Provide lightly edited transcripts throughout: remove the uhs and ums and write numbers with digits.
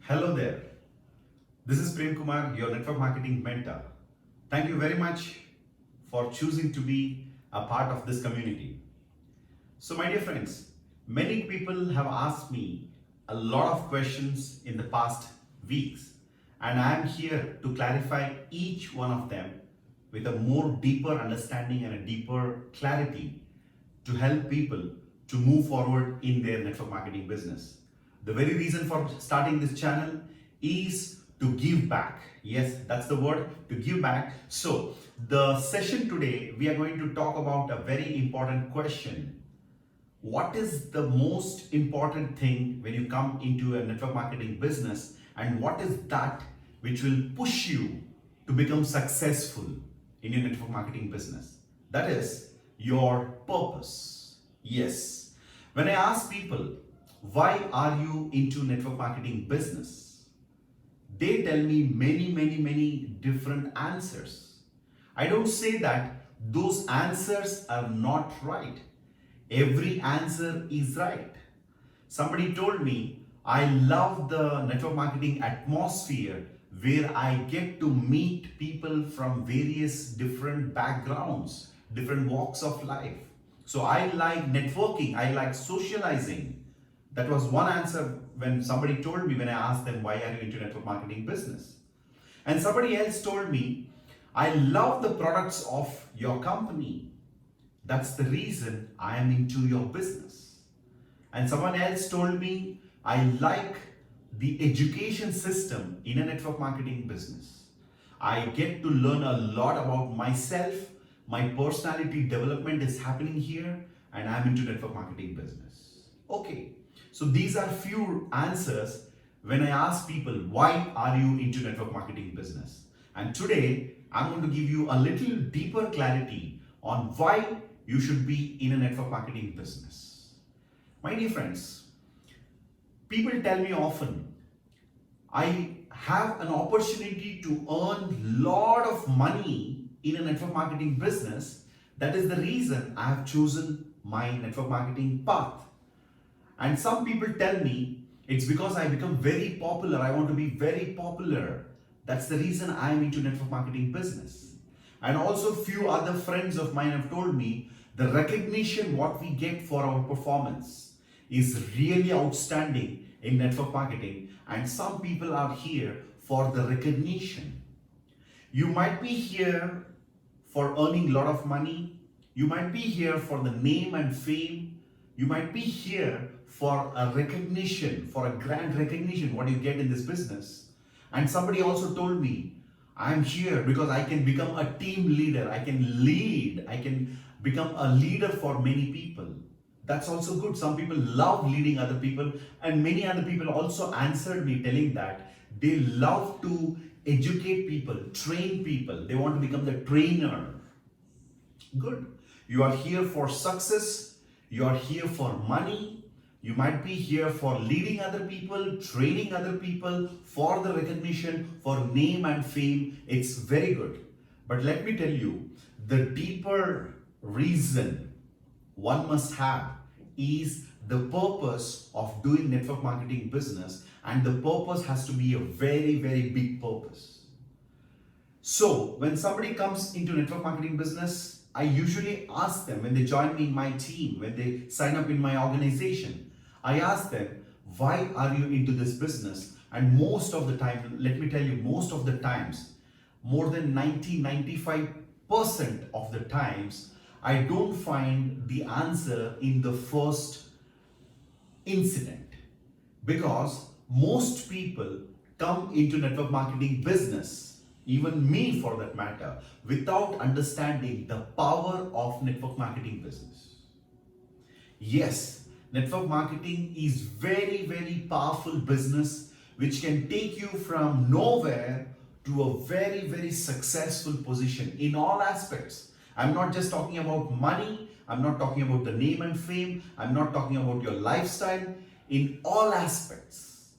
Hello there. This is Prem Kumar, your network marketing mentor. Thank you very much for choosing to be a part of this community. So, my dear friends, many people have asked me a lot of questions in the past weeks, and I am here to clarify each one of them with a more deeper understanding and a deeper clarity to help people to move forward in their network marketing business. The very reason for starting this channel is to give back. Yes, that's the word, to give back. So, the session today, we are going to talk about a very important question. What is the most important thing when you come into a network marketing business, and what is that which will push you to become successful in your network marketing business? That is your purpose. Yes. When I ask people, why are you into network marketing business? They tell me many different answers. I don't say that those answers are not right. Every answer is right. Somebody told me, I love the network marketing atmosphere where I get to meet people from various different backgrounds, different walks of life. So I like networking, I like socializing. That was one answer when somebody told me when I asked them, why are you into network marketing business? And somebody else told me, I love the products of your company. That's the reason I am into your business. And someone else told me, I like the education system in a network marketing business. I get to learn a lot about myself. My personality development is happening here, and I'm into network marketing business. Okay, so these are few answers when I ask people, why are you into network marketing business? And today, I'm going to give you a little deeper clarity on why you should be in a network marketing business. My dear friends, people tell me often, I have an opportunity to earn lot of money in a network marketing business. That is the reason I have chosen my network marketing path. And some people tell me it's because I become very popular. I want to be very popular. That's the reason I am into network marketing business. And also few other friends of mine have told me the recognition what we get for our performance is really outstanding in network marketing, and some people are here for the recognition. You might be here for earning a lot of money. You might be here for the name and fame. You might be here for a recognition, for a grand recognition, what you get in this business. And somebody also told me, I'm here because I can become a team leader. I can lead. I can become a leader for many people. That's also good. Some people love leading other people, and many other people also answered me telling that they love to educate people, train people. They want to become the trainer. Good. You are here for success. You are here for money. You might be here for leading other people, training other people, for the recognition, for name and fame. It's very good. But let me tell you, the deeper reason one must have is the purpose of doing network marketing business, and the purpose has to be a very big purpose. So when somebody comes into network marketing business, I usually ask them when they join me in my team, when they sign up in my organization, I ask them, why are you into this business? And most of the time, let me tell you, most of the times, more than 95% of the times, I don't find the answer in the first incident, because most people come into network marketing business, even me for that matter, without understanding the power of network marketing business. Yes, network marketing is very powerful business which can take you from nowhere to a very successful position in all aspects. I'm not just talking about money, I'm not talking about the name and fame, I'm not talking about your lifestyle. In all aspects,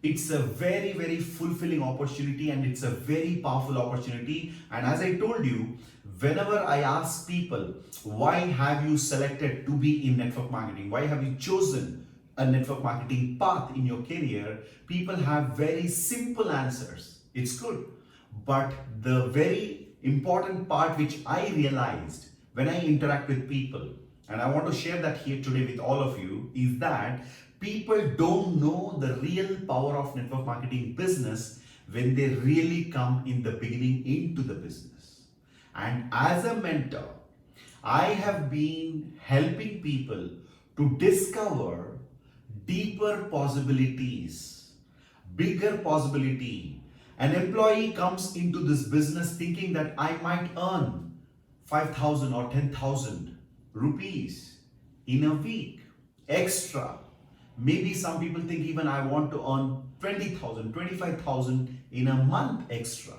it's a very fulfilling opportunity, and it's a very powerful opportunity. And as I told you, whenever I ask people, why have you selected to be in network marketing? Why have you chosen a network marketing path in your career, people have very simple answers. It's good. But the very important part which I realized when I interact with people, and I want to share that here today with all of you, is that people don't know the real power of network marketing business when they really come in the beginning into the business. And as a mentor, I have been helping people to discover deeper possibilities, bigger possibility. An employee comes into this business thinking that I might earn 5,000 or 10,000 rupees in a week extra. Maybe some people think even I want to earn 20,000, 25,000 in a month extra.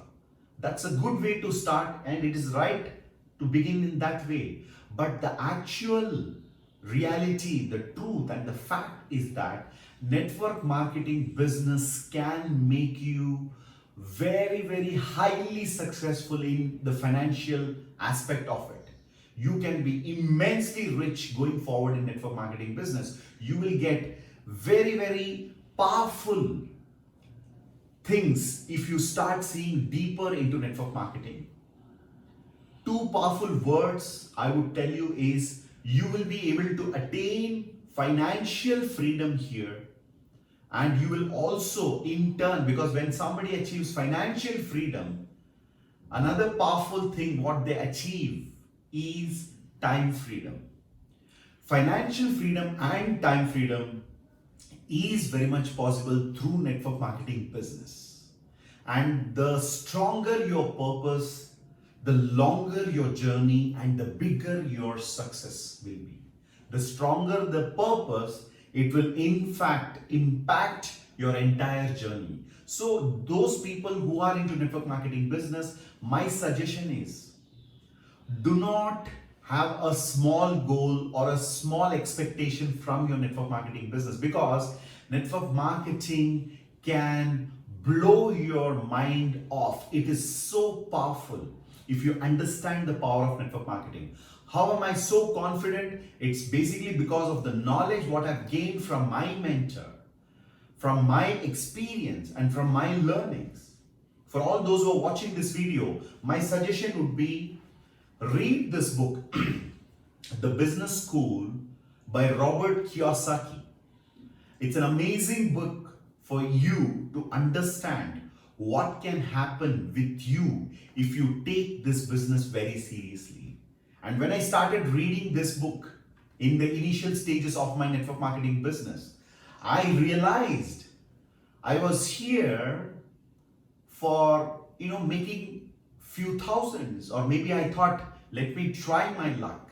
That's a good way to start, and it is right to begin in that way. But the actual reality, the truth and the fact is that network marketing business can make you very, very highly successful in the financial aspect of it. You can be immensely rich going forward in network marketing business. You will get very, very powerful things if you start seeing deeper into network marketing. Two powerful words I would tell you is you will be able to attain financial freedom here, and you will also in turn, because when somebody achieves financial freedom, another powerful thing what they achieve is time freedom. Financial freedom and time freedom is very much possible through network marketing business. And the stronger your purpose, the longer your journey and the bigger your success will be. The stronger the purpose, it will in fact impact your entire journey. So those people who are into network marketing business, my suggestion is do not have a small goal or a small expectation from your network marketing business, because network marketing can blow your mind off. It is so powerful if you understand the power of network marketing. How am I so confident? It's basically because of the knowledge what I've gained from my mentor, from my experience and from my learnings. For all those who are watching this video, my suggestion would be read this book, The Business School by Robert Kiyosaki. It's an amazing book for you to understand what can happen with you if you take this business very seriously. And when I started reading this book in the initial stages of my network marketing business, I realized I was here for making few thousands, or maybe I thought let me try my luck.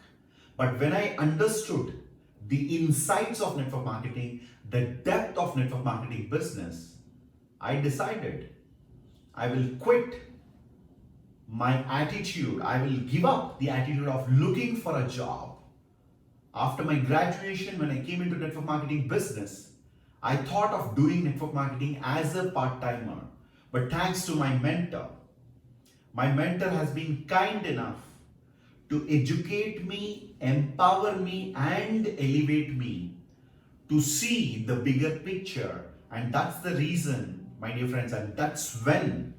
But when I understood the insights of network marketing, the depth of network marketing business, I decided I will quit my attitude. I will give up the attitude of looking for a job. After my graduation, when I came into network marketing business, I thought of doing network marketing as a part-timer. But thanks to my mentor has been kind enough to educate me, empower me, and elevate me to see the bigger picture. And that's the reason, my dear friends, and that's when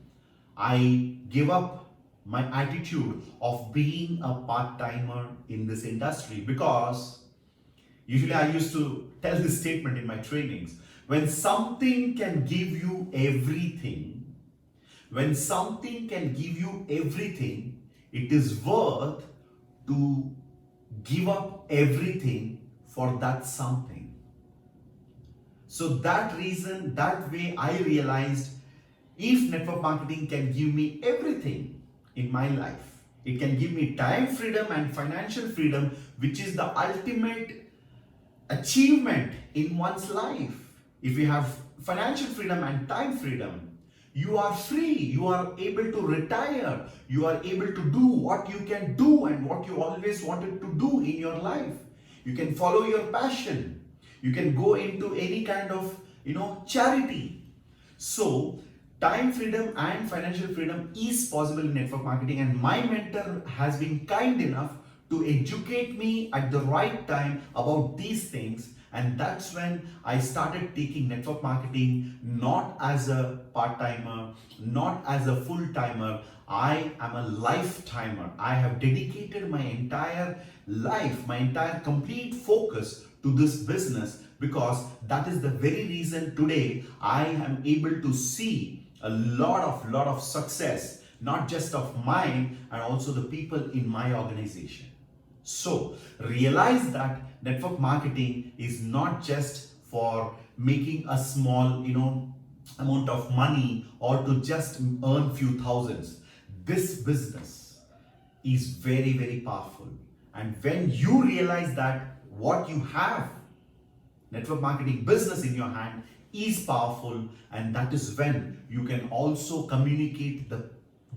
I give up my attitude of being a part-timer in this industry. Because usually I used to tell this statement in my trainings: when something can give you everything, it is worth to give up everything for that something. So that way I realized, if network marketing can give me everything in my life, it can give me time freedom and financial freedom, which is the ultimate achievement in one's life. If you have financial freedom and time freedom, you are free, you are able to retire, you are able to do what you can do and what you always wanted to do in your life. You can follow your passion. You can go into any kind of charity. So time freedom and financial freedom is possible in network marketing, and my mentor has been kind enough to educate me at the right time about these things, And that's when I started taking network marketing not as a part-timer, not as a full-timer. I am a lifetimer. I have dedicated my entire life, my entire complete focus to this business, because that is the very reason today I am able to see a lot of success, not just of mine and also the people in my organization. So realize that network marketing is not just for making a small, amount of money or to just earn few thousands. This business is very powerful. And when you realize that what you have, network marketing business in your hand, is powerful, and that is when you can also communicate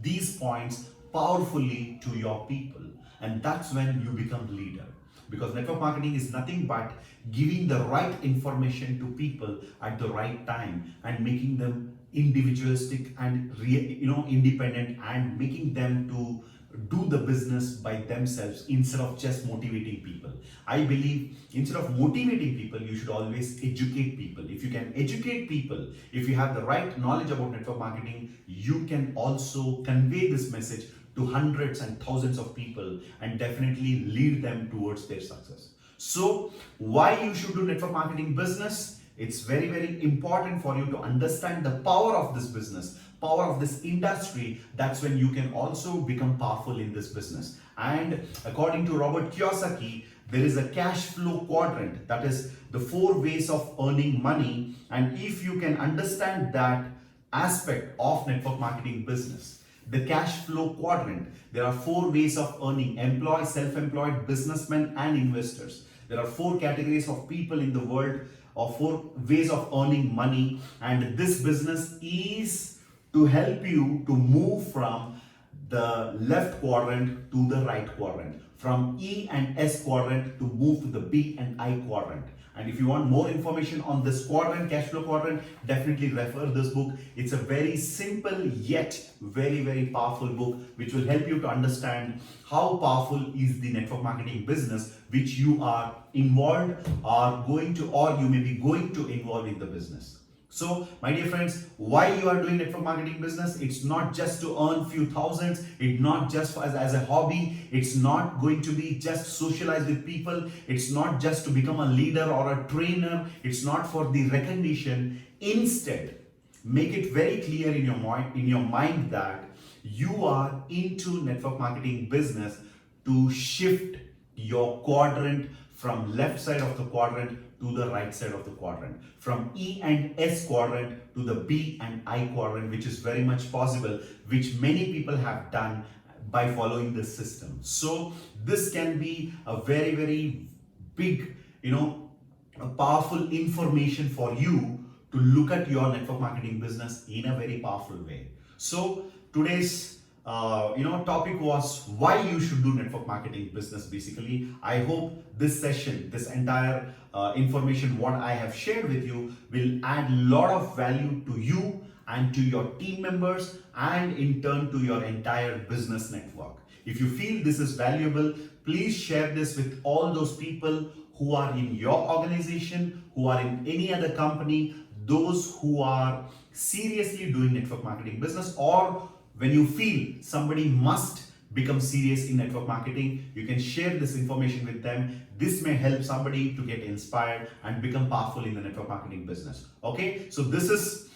these points powerfully to your people, and that's when you become leader. Because network marketing is nothing but giving the right information to people at the right time and making them individualistic and independent, and making them to do the business by themselves instead of just motivating people. I believe instead of motivating people, you should always educate people. If you can educate people, if you have the right knowledge about network marketing, you can also convey this message to hundreds and thousands of people and definitely lead them towards their success. So why you should do network marketing business? It's very important for you to understand the power of this business, power of this industry. That's when you can also become powerful in this business. And according to Robert Kiyosaki, there is a cash flow quadrant, that is the 4 ways of earning money. And if you can understand that aspect of network marketing business, the cash flow quadrant, there are 4 ways of earning: employee, self-employed, businessmen, and investors. There are 4 categories of people in the world, or 4 ways of earning money. And this business is to help you to move from the left quadrant to the right quadrant, from E and S quadrant to move to the B and I quadrant. And if you want more information on this quadrant, cash flow quadrant, definitely refer this book. It's a very simple yet very powerful book, which will help you to understand how powerful is the network marketing business which you are involved or you may be going to involve in the business. So, my dear friends, why you are doing network marketing business? It's not just to earn few thousands. It's not just as a hobby. It's not going to be just socialize with people. It's not just to become a leader or a trainer. It's not for the recognition. Instead, make it very clear in your mind that you are into network marketing business to shift your quadrant from left side of the quadrant to the right side of the quadrant, from E and S quadrant to the B and I quadrant, which is very much possible, which many people have done by following this system. So this can be a very big, a powerful information for you to look at your network marketing business in a very powerful way. So today's topic was why you should do network marketing business. Basically, I hope this session, this entire information what I have shared with you will add a lot of value to you and to your team members, and in turn to your entire business network. If you feel this is valuable, please share this with all those people who are in your organization, who are in any other company, those who are seriously doing network marketing business, or when you feel somebody must become serious in network marketing, you can share this information with them. This may help somebody to get inspired and become powerful in the network marketing business. Okay, so this is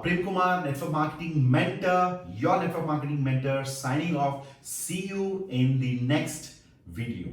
Prem Kumar, network marketing mentor, your network marketing mentor, signing off. See you in the next video.